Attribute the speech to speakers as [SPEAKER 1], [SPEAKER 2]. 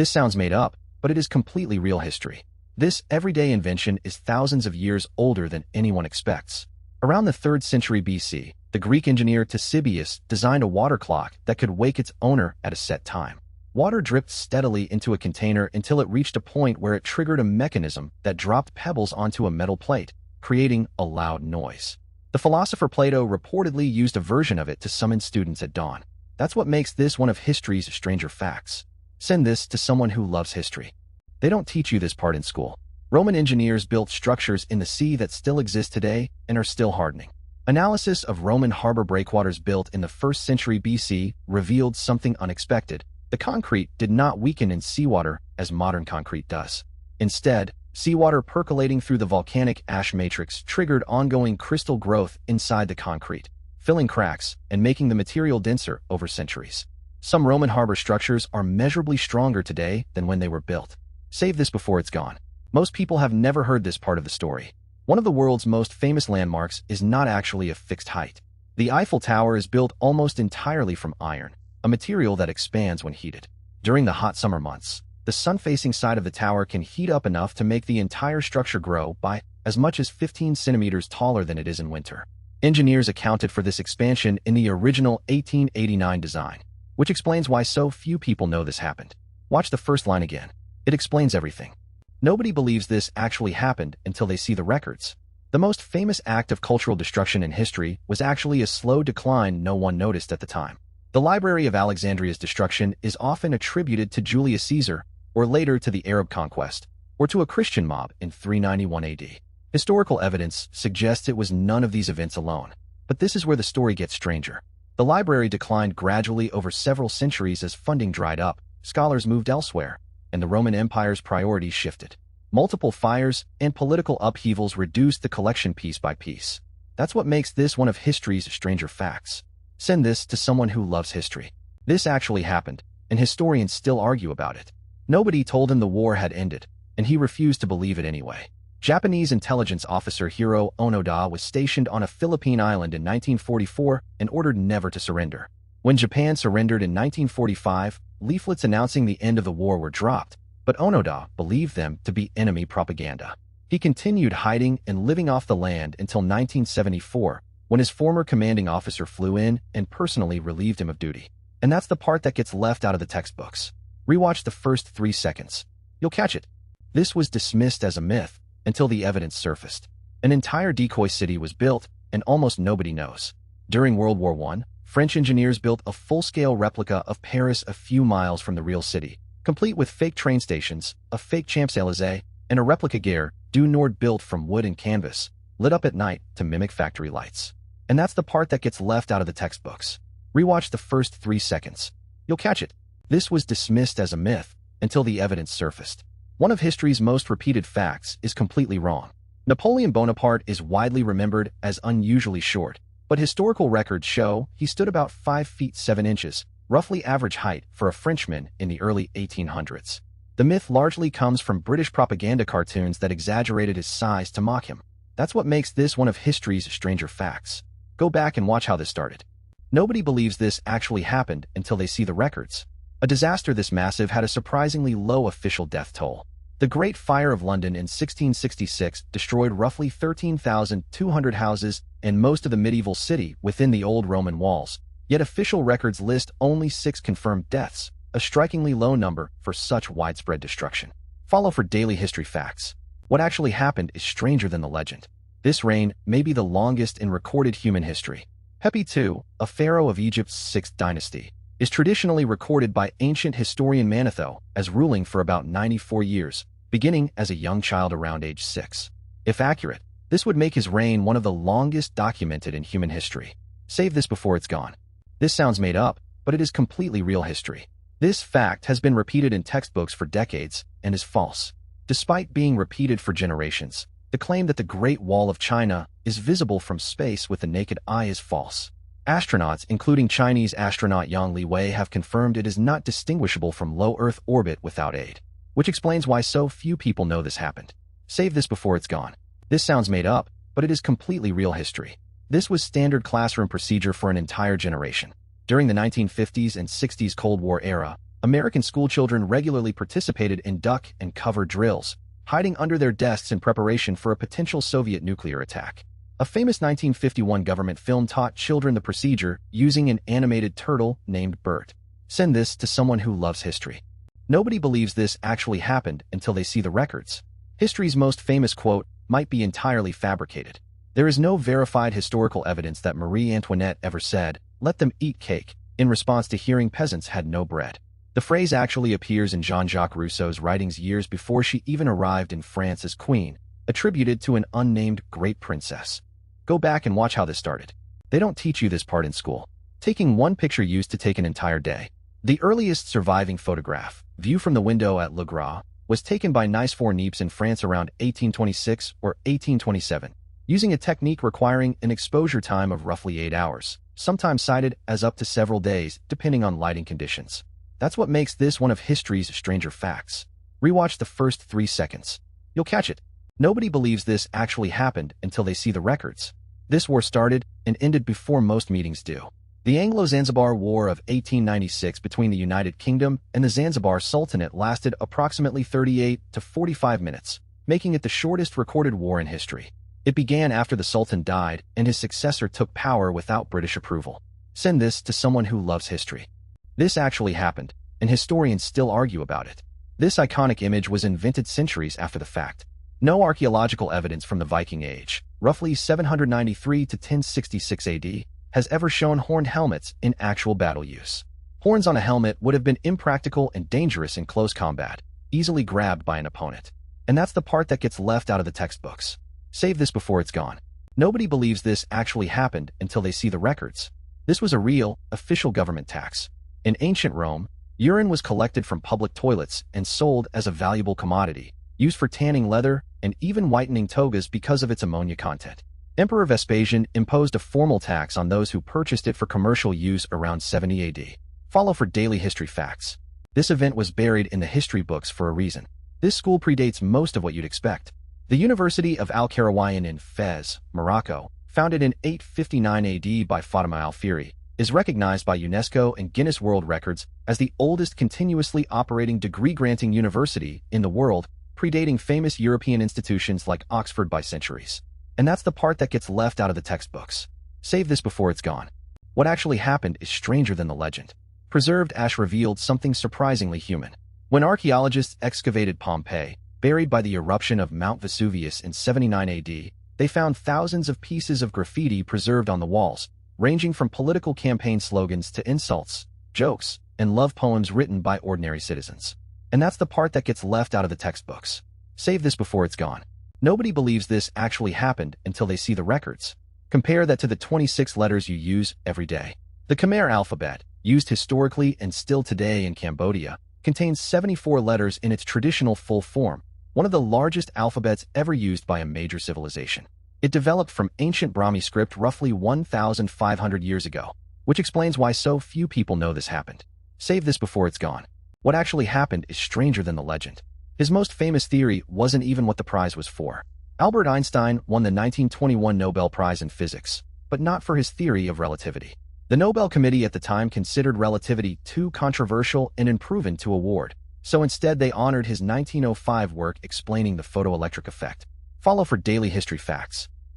[SPEAKER 1] This sounds made up, but it is completely real history. This everyday invention is thousands of years older than anyone expects. Around the 3rd century BC, the Greek engineer Ctesibius designed a water clock that could wake its owner at a set time. Water dripped steadily into a container until it reached a point where it triggered a mechanism that dropped pebbles onto a metal plate, creating a loud noise. The philosopher Plato reportedly used a version of it to summon students at dawn. That's what makes this one of history's stranger facts. Send this to someone who loves history. They don't teach you this part in school. Roman engineers built structures in the sea that still exist today and are still hardening. Analysis of Roman harbor breakwaters built in the 1st century BC revealed something unexpected. The concrete did not weaken in seawater as modern concrete does. Instead, seawater percolating through the volcanic ash matrix triggered ongoing crystal growth inside the concrete, filling cracks and making the material denser over centuries. Some Roman harbor structures are measurably stronger today than when they were built. Save this before it's gone. Most people have never heard this part of the story. One of the world's most famous landmarks is not actually a fixed height. The Eiffel Tower is built almost entirely from iron, a material that expands when heated. During the hot summer months, the sun-facing side of the tower can heat up enough to make the entire structure grow by as much as 15 centimeters taller than it is in winter. Engineers accounted for this expansion in the original 1889 design, which explains why so few people know this happened. Watch the first line again. It explains everything. Nobody believes this actually happened until they see the records. The most famous act of cultural destruction in history was actually a slow decline no one noticed at the time. The Library of Alexandria's destruction is often attributed to Julius Caesar, or later to the Arab conquest, or to a Christian mob in 391 AD. Historical evidence suggests it was none of these events alone. But this is where the story gets stranger. The library declined gradually over several centuries as funding dried up, scholars moved elsewhere, and the Roman Empire's priorities shifted. Multiple fires and political upheavals reduced the collection piece by piece. That's what makes this one of history's stranger facts. Send this to someone who loves history. This actually happened, and historians still argue about it. Nobody told him the war had ended, and he refused to believe it anyway. Japanese intelligence officer Hiro Onoda was stationed on a Philippine island in 1944 and ordered never to surrender. When Japan surrendered in 1945, leaflets announcing the end of the war were dropped, but Onoda believed them to be enemy propaganda. He continued hiding and living off the land until 1974, when his former commanding officer flew in and personally relieved him of duty. And that's the part that gets left out of the textbooks. Rewatch the first 3 seconds. You'll catch it. This was dismissed as a myth until the evidence surfaced. An entire decoy city was built, and almost nobody knows. During World War I, French engineers built a full-scale replica of Paris a few miles from the real city, complete with fake train stations, a fake Champs-Élysées, and a replica Gare du Nord built from wood and canvas, lit up at night to mimic factory lights. And that's the part that gets left out of the textbooks. Rewatch the first 3 seconds. You'll catch it. This was dismissed as a myth until the evidence surfaced. One of history's most repeated facts is completely wrong. Napoleon Bonaparte is widely remembered as unusually short, but historical records show he stood about 5 feet 7 inches, roughly average height for a Frenchman in the early 1800s. The myth largely comes from British propaganda cartoons that exaggerated his size to mock him. That's what makes this one of history's stranger facts. Go back and watch how this started. Nobody believes this actually happened until they see the records. A disaster this massive had a surprisingly low official death toll. The Great Fire of London in 1666 destroyed roughly 13,200 houses and most of the medieval city within the old Roman walls, yet official records list only 6 confirmed deaths, a strikingly low number for such widespread destruction. Follow for daily history facts. What actually happened is stranger than the legend. This reign may be the longest in recorded human history. Pepi II, a pharaoh of Egypt's 6th dynasty, is traditionally recorded by ancient historian Manetho as ruling for about 94 years, beginning as a young child around age 6. If accurate, this would make his reign one of the longest documented in human history. Save this before it's gone. This sounds made up, but it is completely real history. This fact has been repeated in textbooks for decades and is false. Despite being repeated for generations, the claim that the Great Wall of China is visible from space with the naked eye is false. Astronauts, including Chinese astronaut Yang Liwei, have confirmed it is not distinguishable from low Earth orbit without aid, which explains why so few people know this happened. Save this before it's gone. This sounds made up, but it is completely real history. This was standard classroom procedure for an entire generation. During the 1950s and 60s Cold War era, American schoolchildren regularly participated in duck and cover drills, hiding under their desks in preparation for a potential Soviet nuclear attack. A famous 1951 government film taught children the procedure using an animated turtle named Bert. Send this to someone who loves history. Nobody believes this actually happened until they see the records. History's most famous quote might be entirely fabricated. There is no verified historical evidence that Marie Antoinette ever said, "Let them eat cake," in response to hearing peasants had no bread. The phrase actually appears in Jean-Jacques Rousseau's writings years before she even arrived in France as queen, attributed to an unnamed great princess. Go back and watch how this started. They don't teach you this part in school. Taking one picture used to take an entire day. The earliest surviving photograph, View from the Window at Le Gras, was taken by Nice Nice in France around 1826 or 1827, using a technique requiring an exposure time of roughly 8 hours, sometimes cited as up to several days, depending on lighting conditions. That's what makes this one of history's stranger facts. Rewatch the first 3 seconds. You'll catch it. Nobody believes this actually happened until they see the records. This war started and ended before most meetings do. The Anglo-Zanzibar War of 1896 between the United Kingdom and the Zanzibar Sultanate lasted approximately 38 to 45 minutes, making it the shortest recorded war in history. It began after the Sultan died and his successor took power without British approval. Send this to someone who loves history. This actually happened, and historians still argue about it. This iconic image was invented centuries after the fact. No archaeological evidence from the Viking Age, roughly 793 to 1066 AD, has ever shown horned helmets in actual battle use. Horns on a helmet would have been impractical and dangerous in close combat, easily grabbed by an opponent. And that's the part that gets left out of the textbooks. Save this before it's gone. Nobody believes this actually happened until they see the records. This was a real, official government tax. In ancient Rome, urine was collected from public toilets and sold as a valuable commodity, used for tanning leather and even whitening togas because of its ammonia content. Emperor Vespasian imposed a formal tax on those who purchased it for commercial use around 70 AD. Follow for daily history facts. This event was buried in the history books for a reason. This school predates most of what you'd expect. The University of Al-Qarawiyyin in Fez, Morocco, founded in 859 AD by Fatima al-Fihri, is recognized by UNESCO and Guinness World Records as the oldest continuously operating degree-granting university in the world, predating famous European institutions like Oxford by centuries. And that's the part that gets left out of the textbooks. Save this before it's gone. What actually happened is stranger than the legend. Preserved ash revealed something surprisingly human. When archaeologists excavated Pompeii, buried by the eruption of Mount Vesuvius in 79 AD, they found thousands of pieces of graffiti preserved on the walls, ranging from political campaign slogans to insults, jokes, and love poems written by ordinary citizens. And that's the part that gets left out of the textbooks. Save this before it's gone. Nobody believes this actually happened until they see the records. Compare that to the 26 letters you use every day. The Khmer alphabet, used historically and still today in Cambodia, contains 74 letters in its traditional full form, one of the largest alphabets ever used by a major civilization. It developed from ancient Brahmi script roughly 1,500 years ago, which explains why so few people know this happened. Save this before it's gone. What actually happened is stranger than the legend. His most famous theory wasn't even what the prize was for. Albert Einstein won the 1921 Nobel Prize in Physics, but not for his theory of relativity. The Nobel Committee at the time considered relativity too controversial and unproven to award, so instead they honored his 1905 work explaining the photoelectric effect. Follow for daily history facts.